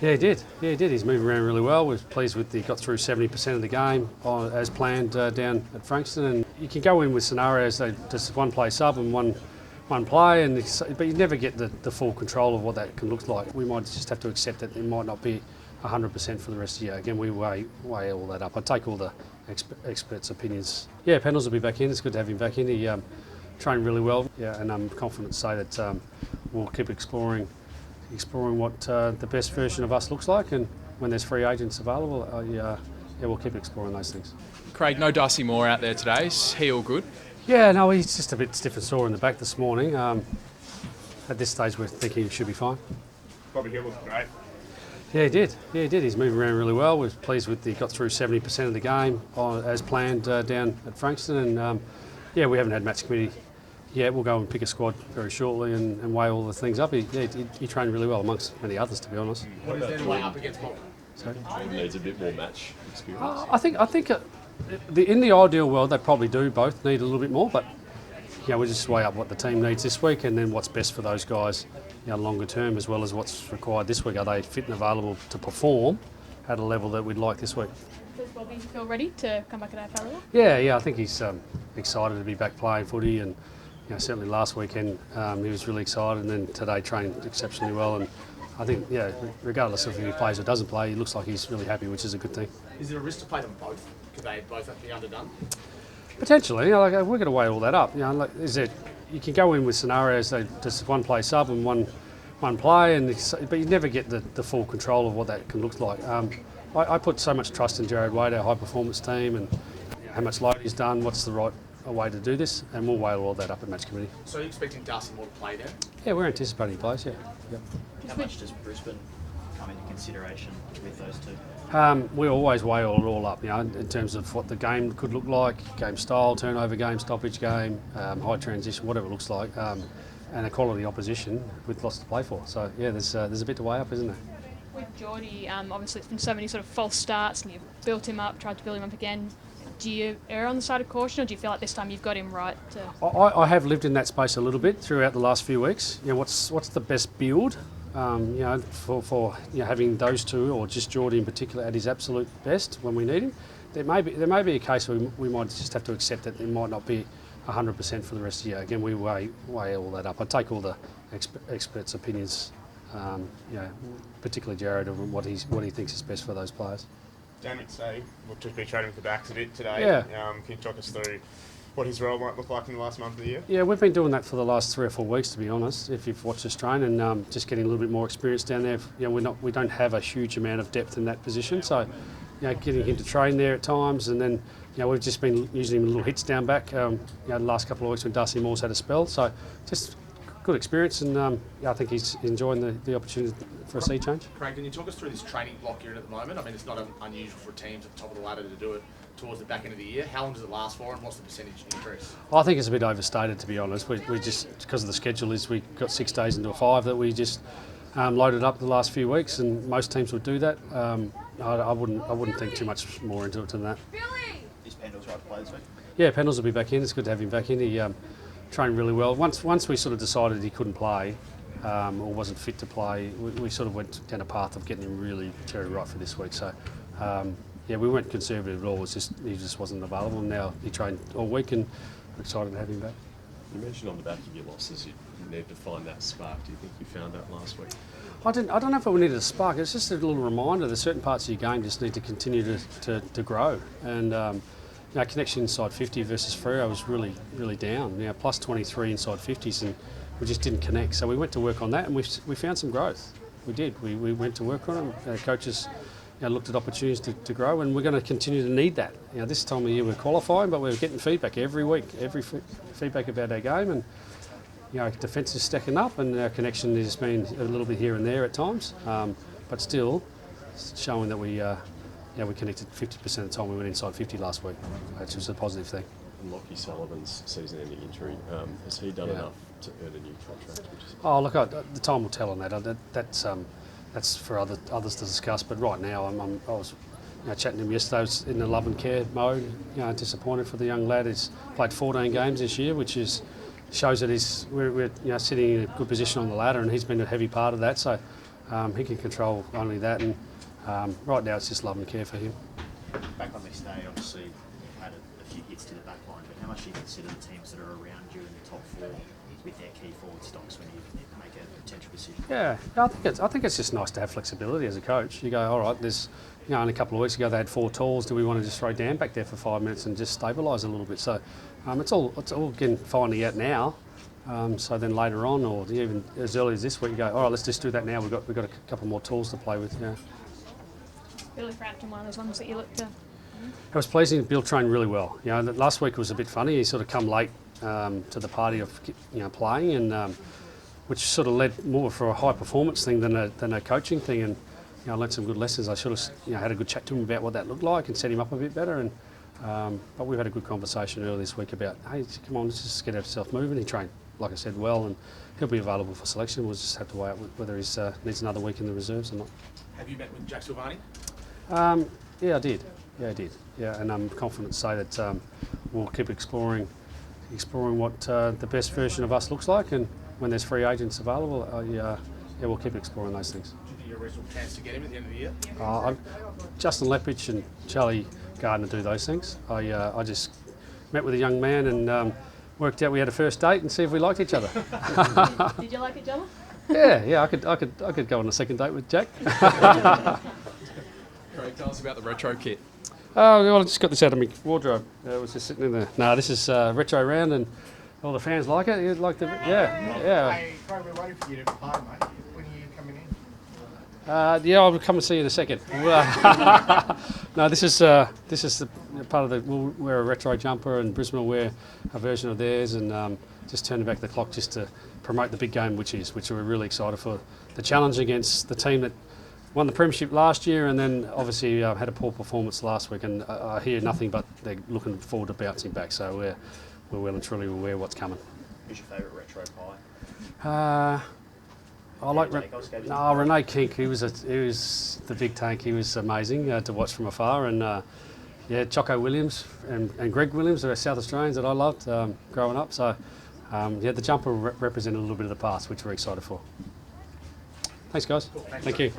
Yeah, he did. Yeah, he did. He's moving around really well. We're pleased with he got through 70% of the game as planned down at Frankston. And you can go in with scenarios that just one play sub and one play, but you never get the full control of what that can look like. We might just have to accept that it might not be 100% for the rest of the year. Again, we weigh all that up. I take all the experts' opinions. Yeah, Pendles will be back in. It's good to have him back in. He trained really well. Yeah, and I'm confident to say that we'll keep exploring what the best version of us looks like, and when there's free agents available, we'll keep exploring those things. Craig, no Darcy Moore out there today. Is he all good? Yeah, no, he's just a bit stiff and sore in the back this morning. At this stage, we're thinking he should be fine. Bobby Hill looked great. Yeah, he did. Yeah, he did. He's moving around really well. We're pleased with he got through 70% of the game as planned down at Frankston, and we haven't had match committee. Yeah, we'll go and pick a squad very shortly and weigh all the things up. He trained really well, amongst many others, to be honest. What is there to weigh up against Bob? He needs a bit more match experience. I think in the ideal world, they probably do both need a little bit more, but we'll just weigh up what the team needs this week and then what's best for those guys longer term, as well as what's required this week. Are they fit and available to perform at a level that we'd like this week? Does Bobby feel ready to come back at AFL level? Yeah, I think he's excited to be back playing footy, and certainly last weekend he was really excited, and then today trained exceptionally well. And I think, regardless of if he plays or doesn't play, he looks like he's really happy, which is a good thing. Is there a risk to play them both? Could they both be underdone? Potentially, we're going to weigh all that up. You can go in with scenarios that just one play sub and one play, but you never get the full control of what that can look like. I put so much trust in Jared Wade, our high performance team, and how much load he's done. What's the right way to do this, and we'll weigh all that up at match committee. So are you expecting Darcy Moore to play there? Yeah, we're anticipating he plays. Yeah. Yep. How much does Brisbane come into consideration with those two? We always weigh it all up, in terms of what the game could look like, game style, turnover game, stoppage game, high transition, whatever it looks like, and a quality opposition with lots to play for. So there's a bit to weigh up, isn't there? With Geordie, obviously it's been so many sort of false starts, and you've built him up, tried to build him up again. Do you err on the side of caution, or do you feel like this time you've got him right? I have lived in that space a little bit throughout the last few weeks. What's the best build? For having those two, or just Geordie in particular, at his absolute best when we need him. There may be a case where we might just have to accept that it might not be 100% for the rest of the year. Again, we weigh all that up. I take all the experts' opinions, particularly Jared, of what he thinks is best for those players. Dan McSay looked to be training with the backs a bit today. Yeah. Can you talk us through what his role might look like in the last month of the year? Yeah, we've been doing that for the last 3 or 4 weeks, to be honest, if you've watched us train, and just getting a little bit more experience down there. We don't have a huge amount of depth in that position, so getting him to train there at times, and then we've just been using him in little hits down back. The last couple of weeks when Darcy Moore's had a spell, so just good experience, and I think he's enjoying the opportunity for a sea change. Craig, can you talk us through this training block you're in at the moment? I mean, it's not unusual for teams at the top of the ladder to do it towards the back end of the year. How long does it last for, and what's the percentage increase? I think it's a bit overstated, to be honest. We just, because of the schedule, we got 6 days into a 5 that we just loaded up the last few weeks, and most teams would do that. I wouldn't think too much more into it than that. Is Pendles right to play this week? Yeah, Pendles will be back in. It's good to have him back in. He trained really well. Once we sort of decided he couldn't play or wasn't fit to play, we sort of went down a path of getting him really cherry right for this week. So we weren't conservative at all. He just wasn't available. Now he trained all week, and we're excited to have him back. You mentioned on the back of your losses you need to find that spark. Do you think you found that last week? I don't know if we needed a spark. It's just a little reminder that certain parts of your game just need to continue to grow. And connection inside 50 versus Freo was really, really down. Plus 23 inside 50s, and we just didn't connect. So we went to work on that, and we found some growth. We did. We went to work on it. Our coaches looked at opportunities to grow, and we're going to continue to need that. This time of year we're qualifying, but we're getting feedback every week, feedback about our game, and defence is stacking up, and our connection has been a little bit here and there at times, but still showing that we connected 50% of the time we went inside 50 last week, which was a positive thing. And Lockie Sullivan's season-ending injury, has he done enough to earn a new contract? The time will tell on that. That's for others to discuss. But right now, I was chatting to him yesterday. I was in the love and care mode. Disappointed for the young lad. He's played 14 games this year, which shows that we're sitting in a good position on the ladder, and he's been a heavy part of that. So he can control only that, and right now it's just love and care for him. Back on this day, obviously, you had a few hits to the back line, but how much do you consider the teams that are around you in the top 4 with their key forward stocks when you need to make a potential decision? Yeah, I think it's just nice to have flexibility as a coach. You go, all right, there's, only a couple of weeks ago they had 4 tools. Do we want to just throw Dan back there for 5 minutes and just stabilise a little bit? So it's all getting finding out now. So then later on, or even as early as this week, you go, all right, let's just do that now. We've got a couple more tools to play with. Yeah. Billy Frampton, one of those ones that you look to. It was pleasing. Bill trained really well. Last week was a bit funny. He sort of come late to the party of playing, and which sort of led more for a high performance thing than a coaching thing. And I learned some good lessons. I should have had a good chat to him about what that looked like and set him up a bit better. And but we've had a good conversation earlier this week about, hey, come on, let's just get ourselves moving. He trained, like I said, well, and he'll be available for selection. We'll just have to weigh out whether he needs another week in the reserves or not. Have you met with Jack Silvani? Yeah, I did. Yeah, I did. Yeah, and I'm confident to say that we'll keep exploring what the best version of us looks like, and when there's free agents available, we'll keep exploring those things. Do you think you're a reasonable chance to get him at the end of the year? Justin Lepich and Charlie Gardner do those things. I just met with a young man and worked out we had a first date and see if we liked each other. Did you like each other? Yeah, I could go on a second date with Jack. Craig, tell us about the retro kit. I just got this out of my wardrobe. It was just sitting in there. No, this is retro round, and all the fans like it. You'd like the yeah. Hey, Craig, we're waiting for you to play, mate. When are you coming in? I'll come and see you in a second. No, this is the part of the. We'll wear a retro jumper, and Brisbane will wear a version of theirs, and just turning back the clock just to promote the big game, which we're really excited for. The challenge against the team that won the premiership last year, and then obviously had a poor performance last week, and I hear nothing but they're looking forward to bouncing back. So we're well and truly aware what's coming. Who's your favourite retro pie? I like Renee Kink. He was the big tank. He was amazing to watch from afar, and Choco Williams and Greg Williams are South Australians that I loved growing up. So the jumper represented a little bit of the past, which we're excited for. Thanks, guys. Thank you.